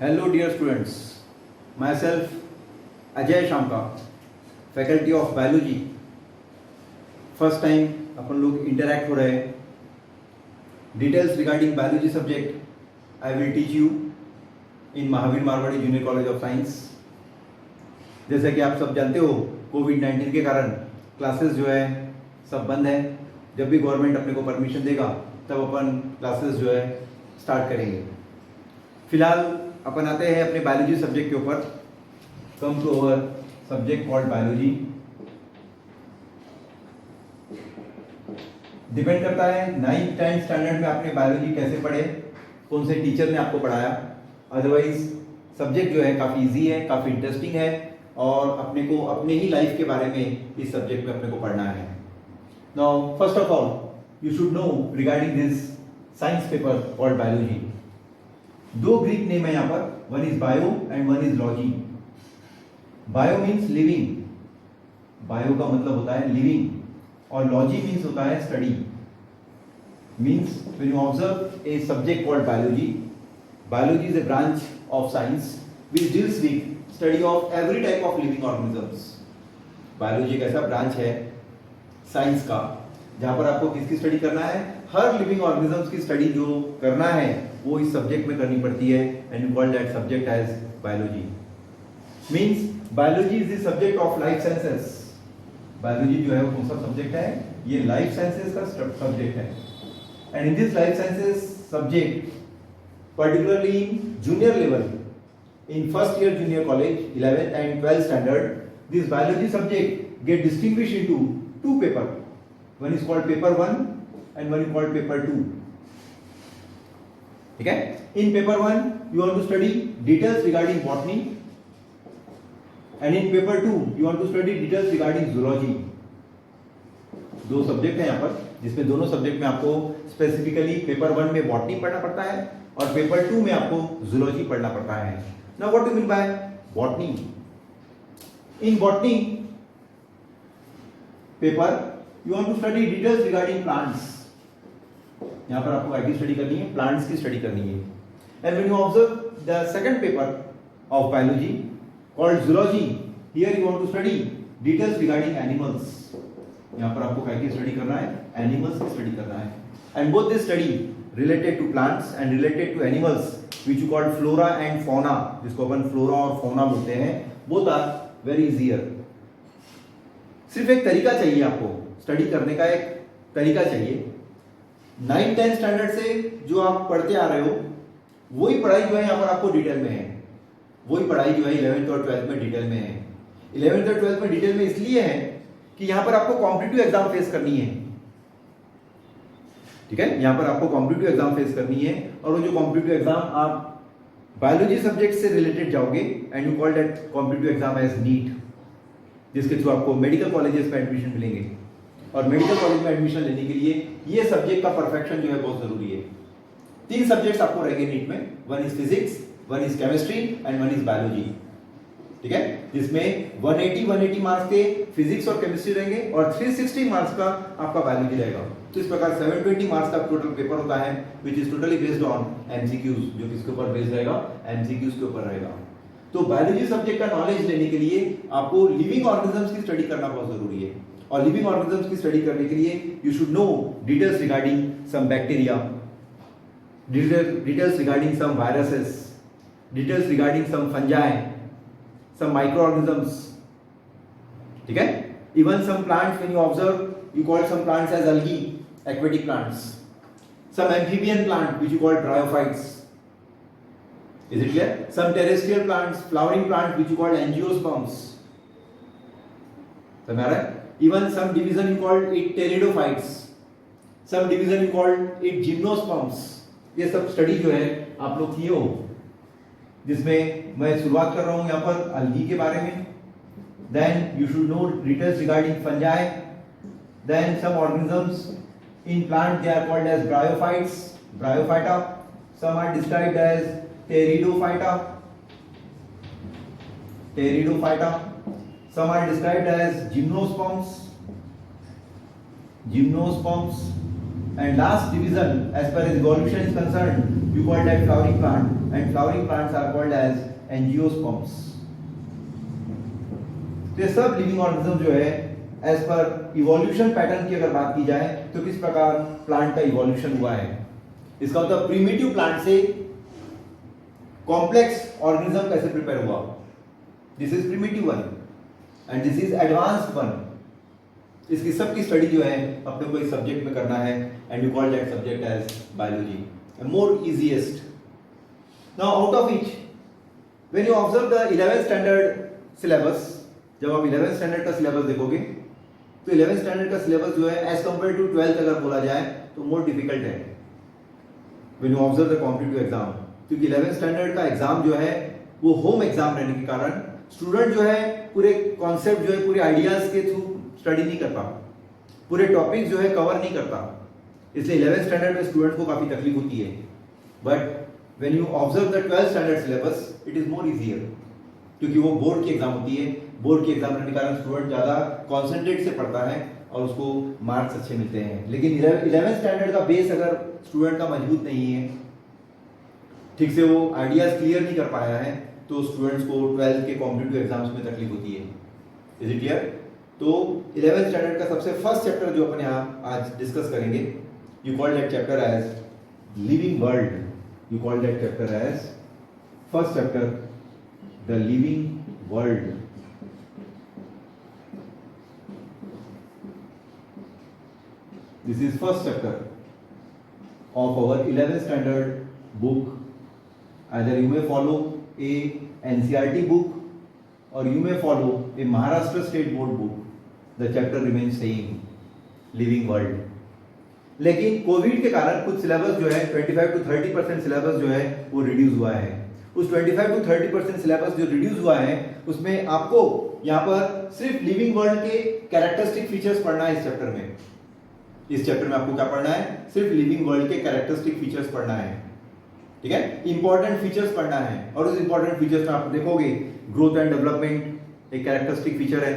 Hello dear students, myself Ajay Shamka, faculty of biology. First time अपन लोग interact हो रहे हैं. Details regarding biology subject I will teach you in Mahavir Marwari junior college of science. जैसे कि आप सब जानते हो, कोविड-19 के कारण क्लासेस जो है सब बंद है. जब भी गवर्नमेंट अपने को परमिशन देगा तब अपन क्लासेस जो है स्टार्ट करेंगे. फिलहाल अपन आते हैं अपने बायोलॉजी सब्जेक्ट के ऊपर. Come to our subject called biology. Depend करता है 9th 10th स्टैंडर्ड में आपने बायोलॉजी कैसे पढ़े, कौन से टीचर ने आपको पढ़ाया. अदरवाइज सब्जेक्ट जो है काफ़ी इजी है, काफ़ी इंटरेस्टिंग है और अपने को अपने ही लाइफ के बारे में इस सब्जेक्ट में अपने को पढ़ना है. Now first of all you should no regarding this science paper called biology. दो ग्रीक नेम है यहाँ पर, one is bio and one is logy. Bio means living, bio का मतलब होता है लिविंग, और लॉजी मीन्स होता है study. Means when you observe a subject called biology, biology is a branch of science which deals with study of every type of living organisms. Biology एक ऐसा branch है साइंस का जहां पर आपको किसकी स्टडी करना है, हर लिविंग ऑर्गेनिजम्स की स्टडी जो करना है वो इस सब्जेक्ट में करनी पड़ती है. And you call that subject as biology. Means biology is the subject of life sciences. Biology जो है वो कौन सा सब्जेक्ट है, ये लाइफ साइंसेस का सब्जेक्ट है. And in this life sciences subject, particularly in junior level, in first year junior college 11th and 12th standard, this biology subject get distinguished into two paper. One is called paper 1 and one is called paper 2. ठीक है. In paper 1 you want to study details regarding botany, and in paper 2 you want to study details regarding zoology. दो subject है यहाँ पर, जिसमें दोनों subject में आपको स्पेसिफिकली पेपर 1 में बॉटनी पढ़ना पड़ता है और पेपर 2 में आपको जूलॉजी पढ़ना पड़ता है. Now what do mean by botany? In botany paper you want to study details regarding plants. यहाँ पर आपको आईटी स्टडी करनी है, प्लांट्स की स्टडी करनी है. And when you observe the second paper of biology called zoology, here you want to study details regarding animals. यहाँ पर आपको क्या की स्टडी करना है, एनिमल्स की स्टडी करना है. And both this study related to plants and related to animals which you called flora and fauna, जिसको अपन फ्लोरा और फौना बोलते हैं. Both are very easier. सिर्फ एक तरीका चाहिए आपको स्टडी करने का, एक तरीका चाहिए. 9th 10th स्टैंडर्ड से जो आप पढ़ते आ रहे हो वही पढ़ाई जो है यहाँ पर आपको डिटेल में है. वही पढ़ाई जो है 11th और 12th में डिटेल में है. 11th और 12th में डिटेल में इसलिए है कि यहां पर आपको कॉम्पिटिटिव एग्जाम फेस करनी है. ठीक है, यहां पर आपको कॉम्पिटिटिव एग्जाम फेस करनी है और वो जो कॉम्पिटिटिव एग्जाम आप बायोलॉजी सब्जेक्ट से रिलेटेड जाओगे and you call that competitive exam as NEET, जिसके थ्रू आपको मेडिकल कॉलेजेस में एडमिशन मिलेंगे. और मेडिकल कॉलेज में एडमिशन लेने के लिए ये सब्जेक्ट का परफेक्शन जो है बहुत जरूरी है. 3 सब्जेक्ट्स आपको रहेंगे नीट में. One is physics, one is chemistry and one is biology. ठीक है, जिसमें 180 मार्क्स के फिजिक्स और केमिस्ट्री रहेंगे और 360 मार्क्स का आपका बायोलॉजी रहेगा. तो इस प्रकार 720 मार्क्स का टोटल पेपर होता है which is totally based on MCQs, जो किसके ऊपर बेस्ड रहेगा, एमसीक्यूज के ऊपर रहेगा. तो बायोलॉजी सब्जेक्ट का नॉलेज लेने के लिए आपको लिविंग ऑर्गेनिजम्स की स्टडी करना बहुत जरूरी है. और लिविंग ऑर्गेनिजम्स की स्टडी करने के लिए you should know details regarding some bacteria, details regarding some viruses, details regarding some fungi, some microorganisms. ठीक है, even some plants when you observe you call some plants as algae, aquatic plants. Some amphibian plant which you call bryophytes. Is it clear? Some terrestrial plants, flowering plants which you call angiosperms. समझ आ रहा है? Even some division you call it pteridophytes. Some division you call it gymnosperms. ये सब study जो है आप लोग किए हो, जिसमें मैं शुरुआत कर रहा हूं यहां पर अलगी के बारे में. Then you should know details regarding fungi. Then some organisms in plant, they are called as bryophytes, bryophyta. Some are described as pteridophyta, pteridophyta. Some are described as gymnosperms, gymnosperms. And last division as per evolution is concerned, you call that flowering plant, and flowering plants are called as angiosperms. ये सब living organism जो है as per evolution pattern की अगर बात की जाए तो किस प्रकार प्लांट का इवोल्यूशन हुआ है, इसका मतलब प्रिमिटिव प्लांट से कॉम्प्लेक्स ऑर्गेनिज्म कैसे प्रिपेयर हुआ, this is primitive one and this is advanced one. इसकी सबकी स्टडी जो है अपने को इस सब्जेक्ट में करना है and you call that subject as biology, more easiest. Now out of each when you observe the 11th standard syllabus, जब आप 11th स्टैंडर्ड का सिलेबस देखोगे तो 11th स्टैंडर्ड का सिलेबस जो है एज कंपेयर टू 12th अगर बोला जाए तो मोर डिफिकल्ट है when you observe the competitive exam, क्योंकि 11th स्टैंडर्ड का एग्जाम जो है वो होम एग्जाम रहने के कारण स्टूडेंट जो है पूरे कॉन्सेप्ट जो है पूरे आइडियाज के थ्रू स्टडी नहीं करता, पूरे टॉपिक जो है कवर नहीं करता, इसलिए 11th स्टैंडर्ड में स्टूडेंट को काफी तकलीफ होती है। But when you observe the 12th standard syllabus it is more easier, क्योंकि वो बोर्ड की एग्जाम होती है, बोर्ड की एग्जाम रहने के कारण स्टूडेंट ज्यादा कॉन्सेंट्रेट से पढ़ता है और उसको मार्क्स अच्छे मिलते हैं। लेकिन 11th स्टैंडर्ड का बेस अगर स्टूडेंट का मजबूत नहीं है, ठीक से वो आइडियाज क्लियर नहीं कर पाया है, तो स्टूडेंट्स को 12th के कॉम्पिटिटिव एग्जाम्स में तकलीफ होती है। Is it clear? तो 11th स्टैंडर्ड का सबसे फर्स्ट चैप्टर जो अपन यहाँ आज डिस्कस करेंगे, you call that chapter as living world, you call that chapter as first chapter the living world. This is first chapter of our 11th standard book. Either you may follow a NCERT book or you may follow a Maharashtra State Board book. The chapter remains same, living world. लेकिन Covid के कारण कुछ syllabus जो है 25 to 30% syllabus जो है वो reduce हुआ है। उस 25 to 30% सिलेबस जो रिड्यूस हुआ है उसमें आपको यहाँ पर सिर्फ लिविंग वर्ल्ड के कैरेक्टरिस्टिक फीचर्स पढ़ना है। इस चैप्टर में आपको क्या पढ़ना है? सिर्फ लिविंग वर्ल्ड के कैरेक्टरिस्टिक फीचर्स पढ़ना है, ठीक है, इंपॉर्टेंट फीचर्स पढ़ना है। और उस इंपॉर्टेंट फीचर्स में आप देखोगे ग्रोथ एंड डेवलपमेंट एक कैरेक्टरिस्टिक फीचर है,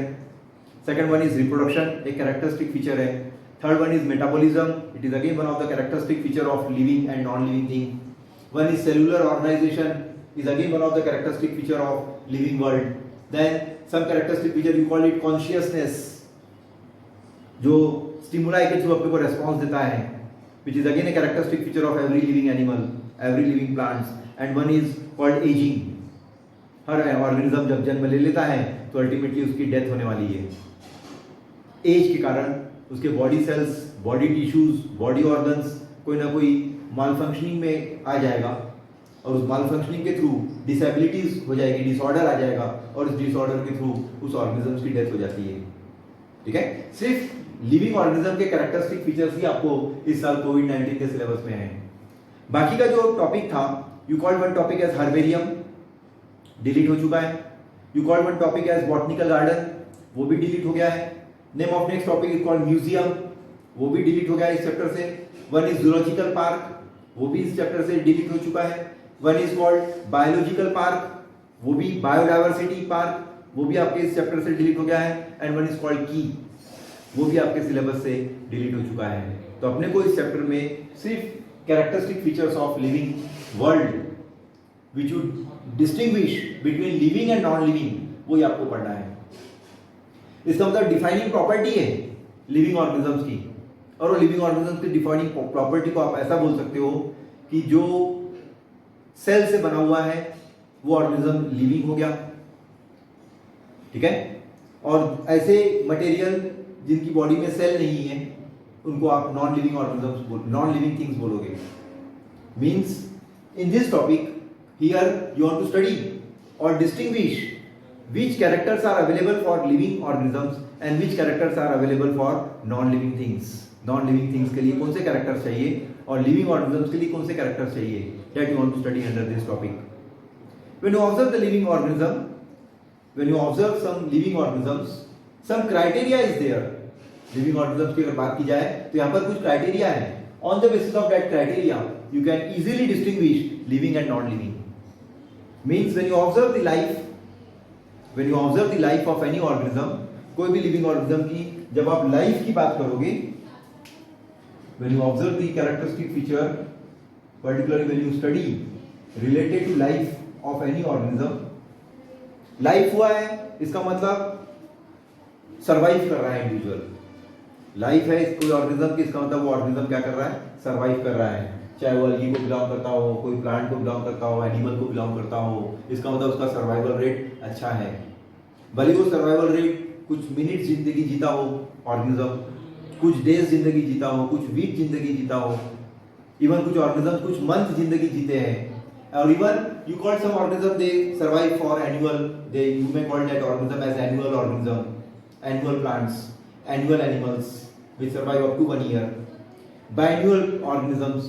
सेकंड वन इज रिप्रोडक्शन एक कैरेक्टरिस्टिक फीचर है, third one is metabolism, it is again one of the characteristic feature of living and non living thing, one is cellular organisation is again one of the characteristic feature of living world, then some characteristic feature you call it consciousness, जो stimuli के through अपने को response देता है, which is again a characteristic feature of every living animal, every living plants, and one is called aging, her organism जब जन्म ले लेता है तो अल्टीमेटली उसकी डेथ होने वाली है। एज के कारण उसके body cells, body tissues, body organs कोई ना कोई माल फंक्शनिंग में आ जाएगा और उस माल फंक्शनिंग के थ्रू डिसेबिलिटीज हो जाएगी, डिसऑर्डर आ जाएगा और उस डिसऑर्डर के थ्रू उस ऑर्गेनिज्म की डेथ हो जाती है, ठीक है। सिर्फ लिविंग ऑर्गेनिज्म के कैरेक्टरिस्टिक फीचर्स ही आपको इस साल कोविड-19 के सिलेबस में है। बाकी का जो टॉपिक था, you called one topic as herbarium, delete हो चुका है। You called one topic as botanical garden, वो भी डिलीट हो गया है। Name of next topic is called museum, वो भी डिलीट हो गया है इस चैप्टर से। वन इज जूलॉजिकल पार्क, वो भी इस चैप्टर से डिलीट हो चुका है। One is called biological park, वो भी बायोडाइवर्सिटी पार्क, वो भी आपके इस चैप्टर से डिलीट हो गया है। एंड वन इज कॉल्ड की, वो भी आपके सिलेबस से डिलीट हो चुका है। तो अपने को इस चैप्टर में सिर्फ characteristic features of living world which would distinguish between living and non living, वो ही आपको पढ़ना है। इसका मतलब डिफाइनिंग प्रॉपर्टी है लिविंग ऑर्गेनिजम्स की, और वो लिविंग ऑर्गेनिजम्स की डिफाइनिंग प्रॉपर्टी को आप ऐसा बोल सकते हो कि जो सेल से बना हुआ है वो ऑर्गेनिज्म लिविंग हो गया, ठीक है। और ऐसे मटेरियल जिनकी बॉडी में सेल नहीं है उनको आप non living organisms, non living things बोलोगे। Means in this topic here you want to study और distinguish which characters are available for living organisms and which characters are available for non living things. non living things के लिए कौन से characters चाहिए और living organisms के लिए कौन से कैरेक्टर्स चाहिए, that you want to study under this topic. When you observe the living organism, when you observe some living organisms, some criteria is there. living organisms की अगर बात की जाए तो यहाँ पर कुछ क्राइटेरिया है। On the basis of that criteria, you can easily distinguish living and non living. Means when you observe the life, when you observe the life of any organism, कोई भी लिविंग ऑर्गेनिज्म की जब आप life की बात करोगे, when you observe the characteristic feature particularly when you study related to life of any organism, life हुआ है इसका मतलब सरवाइव कर रहा है इंडिविजुअल, लाइफ है कोई ऑर्गेनिज्म की, इसका मतलब वो ऑर्गेनिज्म क्या कर रहा है, सरवाइव कर रहा है, चाहे वो अलगी को बिलोंग करता हो, कोई प्लांट को बिलोंग करता हो, एनिमल को बिलोंग करता हो, इसका मतलब उसका सर्वाइवल रेट अच्छा है। भले वो सर्वाइवल रेट कुछ मिनट जिंदगी जीता हो ऑर्गेनिज्म, कुछ डेज जिंदगी जीता हो, कुछ वीक जिंदगी जीता हो, इवन कुछ ऑर्गेनिज्म कुछ मंथ जिंदगी जीते हैं, और even you call some organism they survive for annual, you may call that organism as annual organism, annual plants, annual animals which survive up to 1 year, biennial organisms,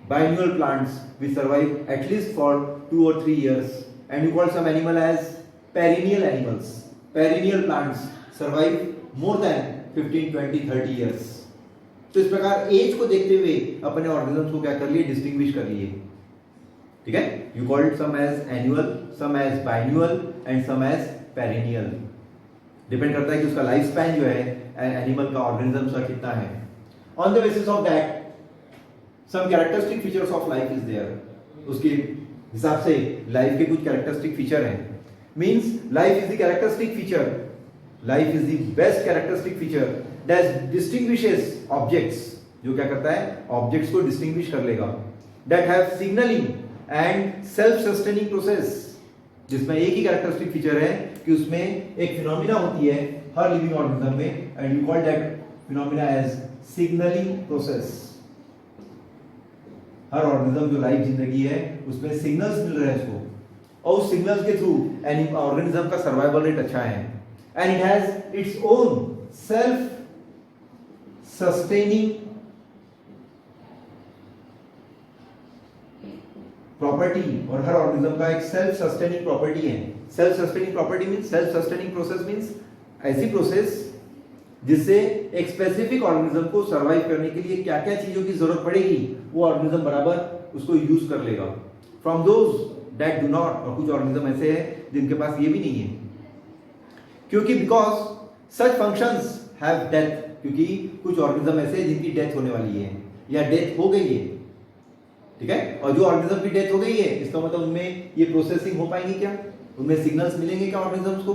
biennial plants which survive at least for 2 or 3 years, and you call some animal as perennial animals, perennial plants survive more than 15, 20, 30 years। तो इस प्रकार as को देखते हुए अपने organisms को क्या कर लिए, डिस्टिंग्विश कर लिए, ठीक है। You called some as annual, some as biannual and some as perennial, depend करता है कि उसका लाइफ स्पैन जो है एनिमल का, ऑर्गेनिज्म का कितना है। On the basis of that some characteristic features of life is there, उसके हिसाब से लाइफ के कुछ कैरेक्टरिस्टिक फीचर हैं। Means life is the characteristic feature, life is the best characteristic feature that distinguishes objects, जो क्या करता है ऑब्जेक्ट्स को डिस्टिंग्विश कर लेगा, that have signalling and self sustaining process, जिसमें एक ही कैरेक्टरिस्टिक फीचर है कि उसमें एक फिनोमिना होती है हर लिविंग ऑर्गेनिज्म में, and you call that phenomena as signalling process. हर ऑर्गेनिज्म जो लाइफ जिंदगी है उसमें सिग्नल्स मिल रहे हैं उसको, और उस सिग्नल्स के थ्रू ऑर्गेनिज्म का सर्वाइवल रेट अच्छा है, and it has its own self sustaining property, और हर ऑर्गेनिज्म का एक सेल्फ सस्टेनिंग प्रॉपर्टी है। Self sustaining property means, self sustaining process means ऐसी प्रोसेस जिससे एक स्पेसिफिक ऑर्गेनिज्म को सरवाइव करने के लिए क्या क्या चीजों की जरूरत पड़ेगी वो ऑर्गेनिज्म बराबर उसको यूज कर लेगा। From those that do not, और कुछ ऑर्गेनिज्म ऐसे हैं जिनके पास ये भी नहीं है, क्योंकि because such functions have death, क्योंकि कुछ ऑर्गेनिज्म ऐसे हैं जिनकी डेथ होने वाली है या डेथ हो गई है, ठीक है। और जो ऑर्गेनिज्म की डेथ हो गई है इसका मतलब उनमें ये प्रोसेसिंग हो पाएगी क्या, उनमें सिग्नल्स मिलेंगे क्या ऑर्गेनिजम्स को,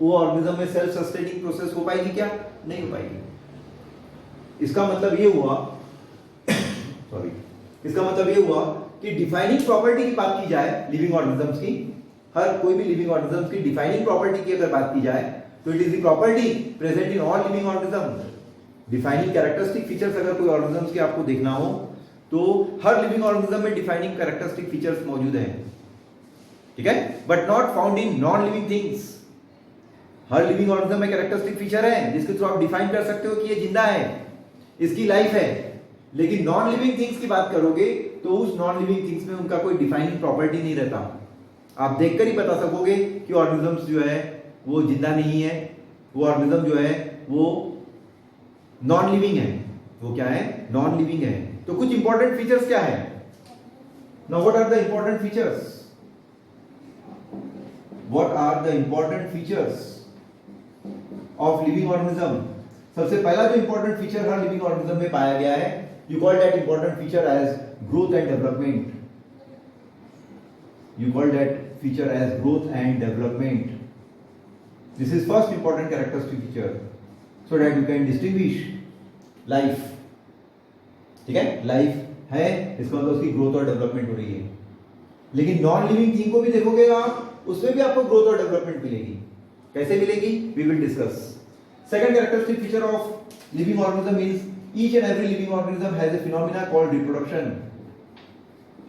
वो ऑर्गेनिज्म में सेल्फ सस्टेनिंग प्रोसेस हो पाएगी क्या, नहीं हो पाएगी। इसका मतलब ये हुआ सॉरी इसका मतलब ये हुआ कि डिफाइनिंग प्रॉपर्टी की बात की जाए लिविंग ऑर्गेनिजम्स की, हर कोई भी लिविंग ऑर्गेनिजम्स की डिफाइनिंग प्रॉपर्टी की अगर बात की जाए तो it is the property present in all living organism. Defining characteristic features अगर कोई ऑर्गेनिजम्स की आपको देखना हो तो हर लिविंग ऑर्गेनिज्म में डिफाइनिंग कैरेक्टरिस्टिक फीचर्स मौजूद हैं, ठीक है, but not found in non living things. Her living organism में कैरेक्टरिस्टिक फीचर है जिसके थ्रू आप डिफाइन कर सकते हो कि ये जिंदा है, इसकी लाइफ है, लेकिन नॉन लिविंग थिंग्स की बात करोगे तो उस नॉन लिविंग थिंग्स में उनका कोई डिफाइनिंग प्रॉपर्टी नहीं रहता। आप देखकर ही बता सकोगे कि ऑर्गेनिजम्स जो है वो जिंदा नहीं है, वो ऑर्गेनिज्म जो है वो नॉन लिविंग है, वो क्या है, नॉन लिविंग है। तो कुछ इंपॉर्टेंट फीचर्स क्या है, now what are the important features, what are the important features of living organism. सबसे पहला जो इंपॉर्टेंट फीचर हर लिविंग ऑर्गेनिज्म में पाया गया है, you call that important feature as growth and development, you call that feature as growth and development. This is first important characteristic feature so that you can distinguish life, ठीक है, life है इसका मतलब उसकी ग्रोथ और development हो रही है। लेकिन नॉन लिविंग थिंग को भी देखोगे आप, उसमें भी आपको ग्रोथ और डेवलपमेंट मिलेगी। कैसे मिलेगी, we will discuss. Second characteristic feature of living organism means each and every living organism has a phenomena called reproduction.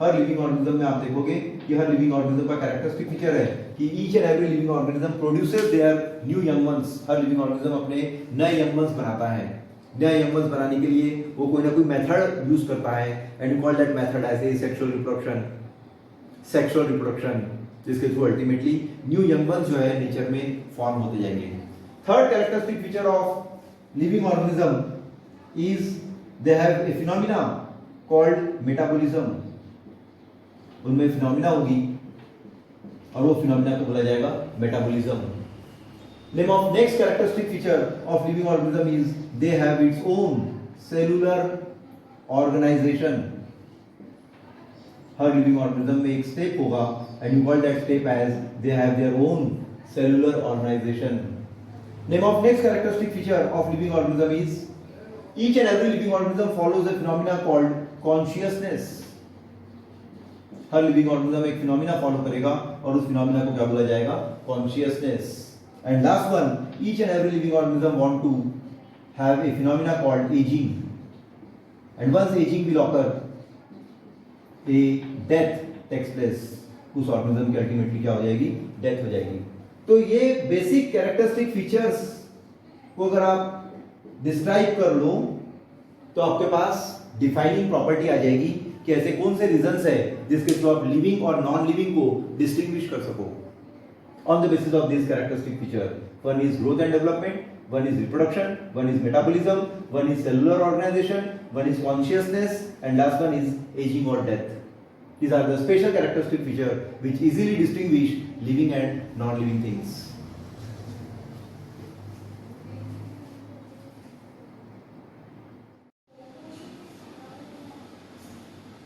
हर लिविंग ऑर्गेनिज्म में आप देखोगे कि हर लिविंग ऑर्गेनिज्म का कैरेक्टरिस्टिक फीचर है कि each and every living organism produces their new young ones. हर लिविंग ऑर्गेनिज्म अपने नए यंग वंस बनाता है। नए यंग वंस बनाने के लिए वो कोई ना कोई मेथड यूज करता है, and you call that method as a sexual reproduction. Sexual reproduction जिसके through ultimately new young ones जो है नेचर में फॉर्म होते जाएंगे। Third characteristic feature of living organism is they have a phenomena called metabolism. उनमें phenomena होगी और वो फिनोमेना को बोला जाएगा metabolism. Name of next characteristic feature of living organism is they have its own cellular organisation. हर living organism में एक स्टेप होगा and you call that step as they have their own cellular organisation. Name of next characteristic feature of living organism is each and every living organism follows a phenomena called consciousness. हर living organism एक phenomena follow करेगा और उस phenomena को क्या बोला जाएगा? Consciousness. And last one, each and every living organism want to have a phenomena called ageing. And once ageing will occur, a death takes place. उस ऑर्गेनिज्म की अल्टीमेटली क्या हो जाएगी? डेथ हो जाएगी. तो ये बेसिक कैरेक्टरिस्टिक फीचर्स को अगर आप डिस्क्राइब कर लो तो आपके पास डिफाइनिंग प्रॉपर्टी आ जाएगी कि ऐसे कौन से रीजंस है जिसके थ्रू आप लिविंग और नॉन लिविंग को डिस्टिंग्विश कर सको on the basis of this characteristic feature. One is growth and development, one is reproduction, one is metabolism, one is cellular organisation, one is consciousness and last one is ageing और death. These are the special characteristic feature which easily distinguish living and non-living things.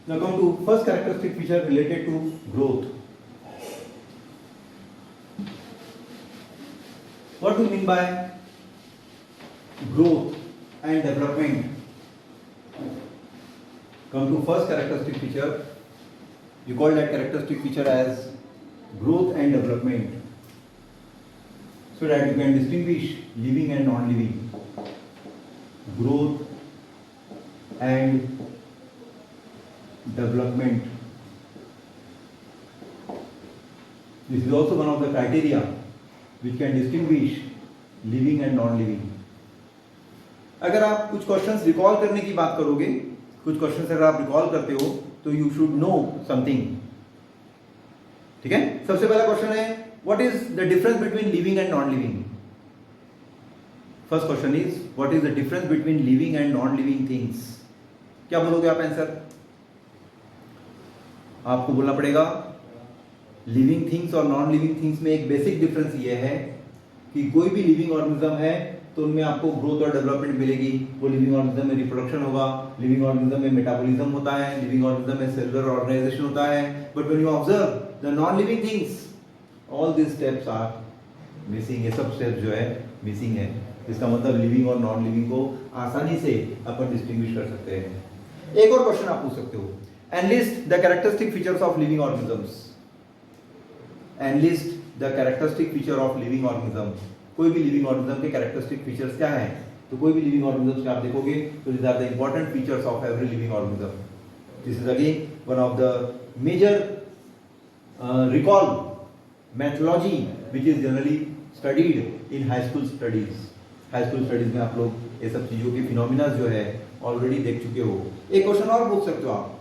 Now come to first characteristic feature related to growth. What do you mean by growth and development? Come to first characteristic feature. You call that characteristic feature as growth and development, so that you can distinguish living and non-living. Growth and development. This is also one of the criteria which can distinguish living and non-living. अगर आप कुछ questions recall करने की बात करोगे, कुछ questions अगर आप रिकॉल करते हो तो यू शुड नो समथिंग. ठीक है. सबसे पहला क्वेश्चन है, what is the difference between living and non living? First question is, what is the difference between living and non living things? क्या बोलोगे आप आंसर? आपको बोलना पड़ेगा लिविंग थिंग्स और नॉन लिविंग थिंग्स में एक बेसिक डिफरेंस ये है कि कोई भी लिविंग ऑर्गेनिज्म है तो उनमें आपको ग्रोथ और डेवलपमेंट मिलेगी. वो लिविंग ऑर्गेनिज्म में रिप्रोडक्शन होगा, लिविंग ऑर्गेनिज्म में मेटाबॉलिज्म होता है, लिविंग ऑर्गेनिज्म में सेलुलर ऑर्गेनाइजेशन होता है. But when you observe the non living things, all this steps are missing. ये सब स्टेप्स जो है मिसिंग है. इसका मतलब लिविंग और नॉन लिविंग को आसानी से अपन डिस्टिंग्विश कर सकते हैं. एक और क्वेश्चन आप पूछ सकते हो, analyst the characteristic features of living organisms. Analyst the characteristic feature of living organism. कोई भी लिविंग ऑर्गेनिज्म के कैरेक्टरिस्टिक फीचर्स क्या हैं? तो कोई भी लिविंग ऑर्गेनिज्म का आप देखोगे तो these are the important features of every living organism. This is again one of the major recall methodology which is generally studied in high school studies. High school studies में आप लोग ये सब चीजों के फिनोमिना जो है ऑलरेडी देख चुके हो. एक क्वेश्चन और पूछ सकते हो आप.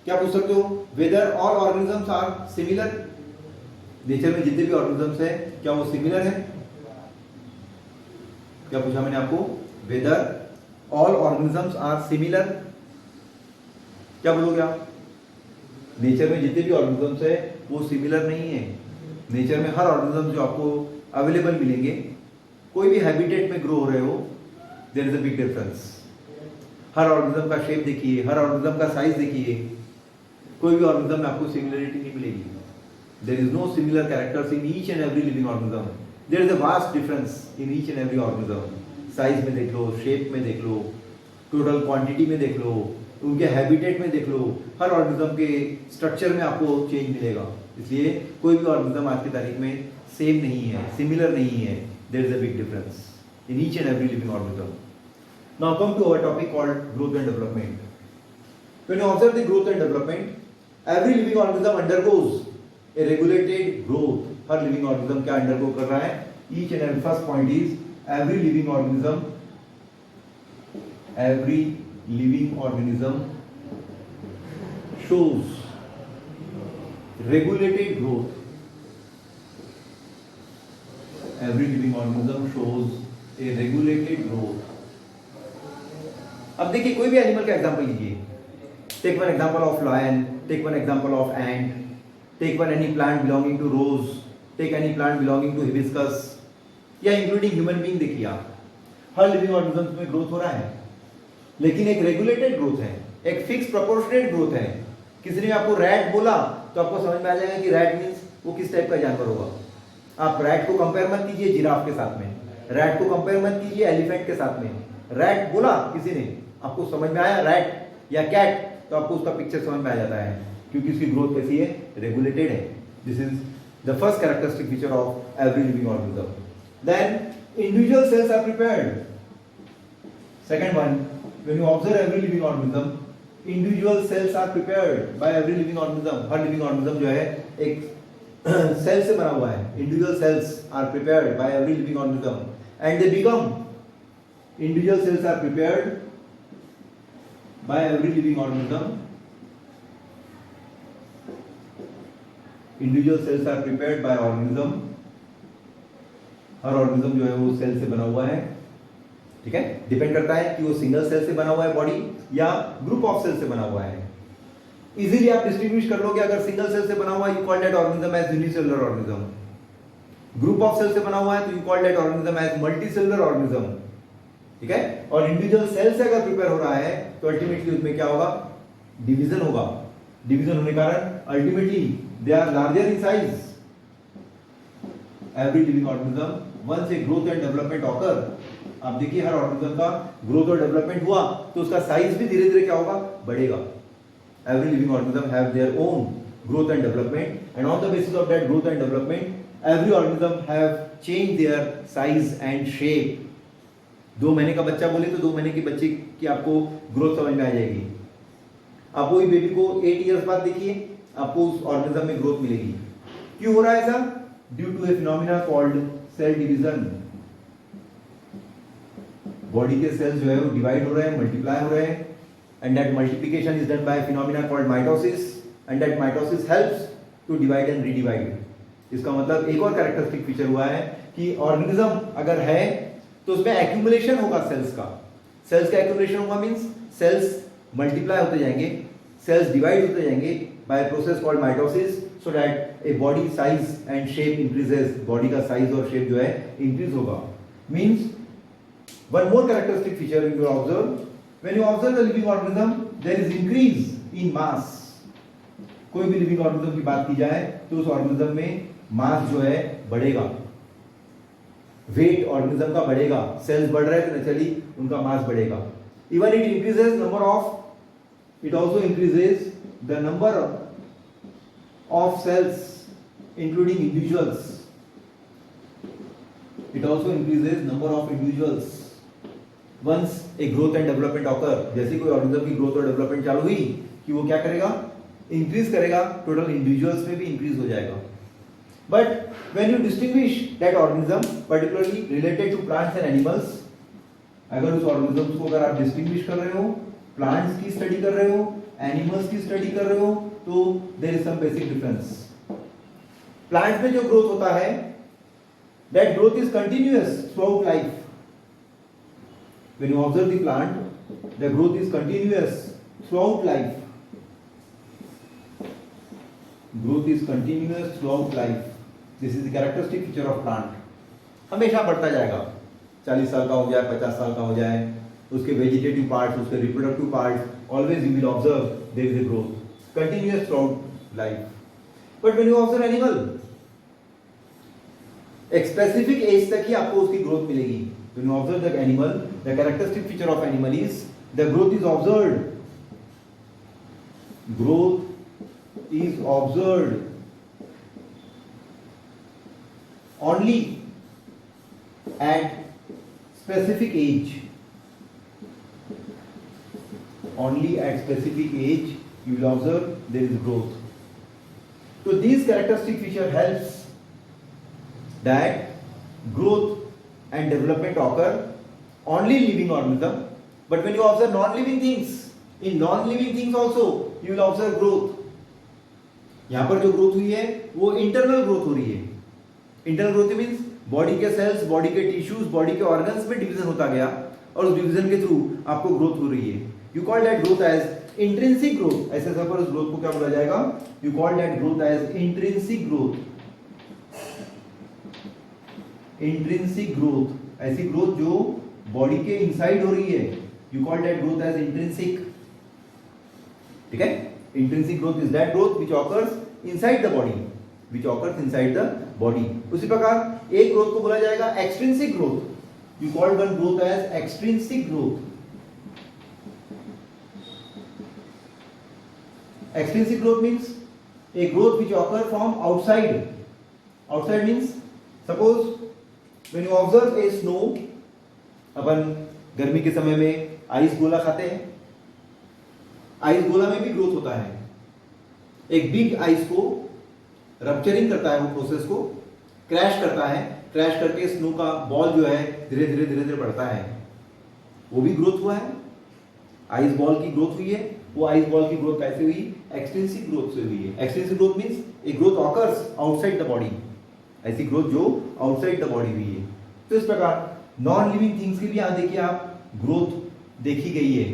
क्या पूछ सकते हो? Whether all organisms are similar. Nature में जितने भी ऑर्गेनिजम्स है क्या वो सिमिलर है? क्या पूछा मैंने आपको? Whether all organisms are similar. क्या बोलोगे आप? नेचर में जितने भी ऑर्गेनिजम्स है वो सिमिलर नहीं है. नेचर में हर ऑर्गेनिज्म जो आपको अवेलेबल मिलेंगे, कोई भी हैबिटेट में ग्रो हो रहे हो, there is a big difference. हर ऑर्गेनिज्म का शेप देखिए, हर ऑर्गेनिज्म का साइज देखिए, कोई भी ऑर्गेनिज्म में आपको सिमिलरिटी नहीं मिलेगी. There is no similar characters in each and every living organism. There is a vast difference in each and every organism. Size में देख लो, शेप में देख लो, टोटल क्वांटिटी में देख लो, उनके हैबिटेट में देख लो, हर ऑर्गेनिज्म के स्ट्रक्चर में आपको चेंज मिलेगा. इसलिए कोई भी ऑर्गेनिज्म आज की तारीख में सेम नहीं है, सिमिलर नहीं है. There is a big difference in each and every living organism. Now come to our topic called growth and development. When you observe the growth and development, every living organism undergoes a regulated growth. हर living organism क्या undergo कर रहा है? Each and every first point is every living organism shows regulated growth. Every living organism shows a regulated growth. अब देखिए कोई भी animal का एग्जांपल लीजिए. Take one example of lion, take one example of ant, take one any plant belonging to rose, take any plant belonging to hibiscus, या including human being. देखिए आप, हर लिविंग ऑर्गेनिज्म में ग्रोथ हो रहा है, लेकिन एक रेगुलेटेड ग्रोथ है, एक फिक्स प्रोपोर्शनेट ग्रोथ है. किसी ने आपको रैट बोला तो आपको समझ में आ जाएगा कि रैट मीन्स वो किस टाइप का जानवर होगा। आप रैट को कंपेयर मत कीजिए जिराफ के साथ में, रैट को कंपेयर मत कीजिए एलिफेंट के साथ में। रैट बोला किसी ने, आपको समझ में आया रैट या कैट, तो आपको उसका पिक्चर समझ में आ जाता है, क्योंकि उसकी ग्रोथ कैसी है, रेगुलेटेड है। This is the first characteristic feature of every living organism. Then individual cells are prepared. Second one, when you observe every living organism, individual cells are prepared by every living organism. हर living organism जो है एक cell से बना हुआ है। Individual cells are prepared by every living organism and they become, individual cells are prepared by every living organism, individual cells are prepared bye organism. Her organism जो है वो सेल से बना हुआ है, ठीक है। डिपेंड करता है कि वो सिंगल सेल से बना हुआ है बॉडी या ग्रुप ऑफ सेल से बना हुआ है। इजीली आप डिस्टिंग्विश कर लोगे, अगर सिंगल सेल से बना हुआ है you call that organism as unicellular organism. Group of cell से बना हुआ है तो you call that organism as multicellular organism, ठीक है। और इंडिविजुअल सेल से अगर प्रिपेयर हो रहा है तो अल्टीमेटली उसमें क्या होगा, डिवीजन होगा। डिवीजन होने के कारण ultimately they are larger in size. Every living organism once a growth and development occur, आप देखिए हर ऑर्गेनिज्म का ग्रोथ और डेवलपमेंट हुआ तो उसका साइज भी धीरे धीरे क्या होगा, बढ़ेगा। Every living organism have their own growth and development and on the basis of that growth and development every organism have change their size and shape. 2 महीने का बच्चा बोले तो 2 महीने के बच्चे की आपको ग्रोथ समझ में आ जाएगी। आप वही बेबी को 8 इयर्स बाद देखिए, आपको उस ऑर्गेनिज्म में ग्रोथ मिलेगी। क्यों हो रहा है ऐसा? Due to a phenomena called cell division. Body के सेल्स जो है वो डिवाइड हो रहे हैं, मल्टीप्लाई हो रहे हैं, and that multiplication is done by phenomena called mitosis, and that mitosis helps to divide and redivide. इसका मतलब एक और कैरेक्टरिस्टिक फीचर हुआ है कि ऑर्गेनिज्म अगर है तो उसमें एक्यूमुलेशन होगा सेल्स का। सेल्स का एक्यूमुलेशन होगा मींस सेल्स मल्टीप्लाई होते जाएंगे, सेल्स डिवाइड होते जाएंगे by process called mitosis, so that a body size and shape increases. Body का साइज और शेप जो है इंक्रीज होगा। Means one more characteristic feature you will observe, when you observe the living organism there is increase in mass। कोई भी living organism की बात की जाए तो उस ऑर्गेनिज्म में मास जो है बढ़ेगा, वेट ऑर्गेनिज्म का बढ़ेगा। सेल्स बढ़ रहे हैं तो नेचुरली उनका मास बढ़ेगा। Even it increases number of, it also increases the number of cells including individuals। It also increases number of individuals once a growth and development occur। जैसे कोई ऑर्गेनिज्म की ग्रोथ और डेवलपमेंट चालू हुई कि वो क्या करेगा, इंक्रीज करेगा, टोटल इंडिविजुअल्स में भी इंक्रीज हो जाएगा। But when you distinguish that organism particularly related to plants and animals, अगर उस ऑर्गेनिज्म को अगर आप डिस्टिंग्विश कर रहे हो, प्लांट्स की स्टडी कर रहे हो, एनिमल्स की स्टडी कर रहे हो, तो there is some basic difference. Plants में जो ग्रोथ होता है, that growth is continuous throughout life. When you observe the plant, the growth is continuous throughout life। Growth is continuous throughout life। This is the characteristic feature of plant। हमेशा बढ़ता जाएगा, 40 साल का हो जाए, 50 साल का हो जाए, उसके वेजिटेटिव पार्ट्स, उसके reproductive parts, always you will observe there is a growth continuous throughout life। But when you observe animal, एक स्पेसिफिक एज तक ही आपको उसकी ग्रोथ मिलेगी। When you observe the animal, the characteristic feature of animal is the growth is observed। Growth is observed only at specific age। Only at specific age you will observe there is growth। So these characteristic feature helps that growth and development occur only in living organism। But when you observe non-living things, in non-living things also you will observe growth। यहाँ पर जो growth हुई है वो internal growth हो रही है। Internal growth means body के सेल्स, बॉडी के टिश्यूज, बॉडी के ऑर्गन्स में डिवीजन होता गया और उस डिवीजन के थ्रू आपको ग्रोथ हो रही है। You call that growth as intrinsic growth. ऐसे पर उस ग्रोथ को क्या बोला जाएगा? You call that growth as intrinsic growth. Intrinsic growth, ऐसी ग्रोथ जो बॉडी के इनसाइड हो रही है, you call that growth as intrinsic. ठीक है, intrinsic growth is that growth which occurs inside the body, which occurs inside the body. उसी प्रकार एक ग्रोथ को बोला जाएगा extrinsic growth, you called one growth as extrinsic growth. Extrinsic growth means a growth which occur from outside. Outside means suppose when you observe a snow, अपन गर्मी के समय में आइस गोला खाते हैं, आइस गोला में भी ग्रोथ होता है। एक बिग आइस को रप्चरिंग करता है, वो प्रोसेस को क्रैश करता है, क्रैश करके स्नो का बॉल जो है धीरे धीरे धीरे धीरे बढ़ता है, वो भी ग्रोथ हुआ है। आइस बॉल की ग्रोथ हुई है, वो आइस बॉल की ग्रोथ कैसे हुई? एक्सट्रिंसिक ग्रोथ से हुई है। Extrinsic growth means a growth occurs outside the body, ऐसी ग्रोथ जो आउटसाइड द बॉडी हुई है। तो इस प्रकार नॉन लिविंग थिंग्स की भी यहां देखिए आप ग्रोथ देखी गई है।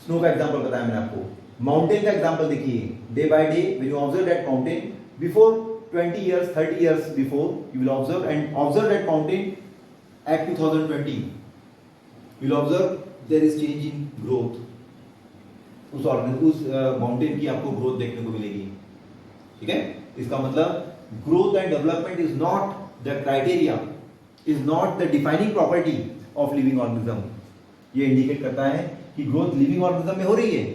स्नो का एग्जांपल बताया मैंने आपको, माउंटेन का एग्जांपल देखिए, day by day when you observe that mountain before 20 years 30 years before you will observe that mountain at 2020 you will observe there is change in growth, उस माउंटेन की आपको growth देखने को मिलेगी। ठीक है, इसका मतलब growth and development is not the criteria, is not the defining property of living organism. ये इंडिकेट करता है कि ग्रोथ लिविंग ऑर्गेनिज्म में हो रही है,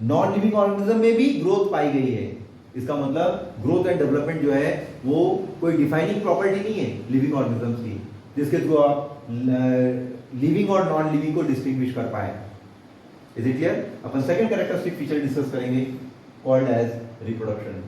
नॉन लिविंग ऑर्गेनिज्म में भी ग्रोथ पाई गई है। इसका मतलब ग्रोथ एंड डेवलपमेंट जो है वो कोई डिफाइनिंग प्रॉपर्टी नहीं है लिविंग ऑर्गेनिज्म की, जिसके थ्रू आप लिविंग और नॉन लिविंग को डिस्टिंग्विश कर पाए। Is it clear? Upon second characteristic feature discuss करेंगे कॉल्ड एज रिप्रोडक्शन।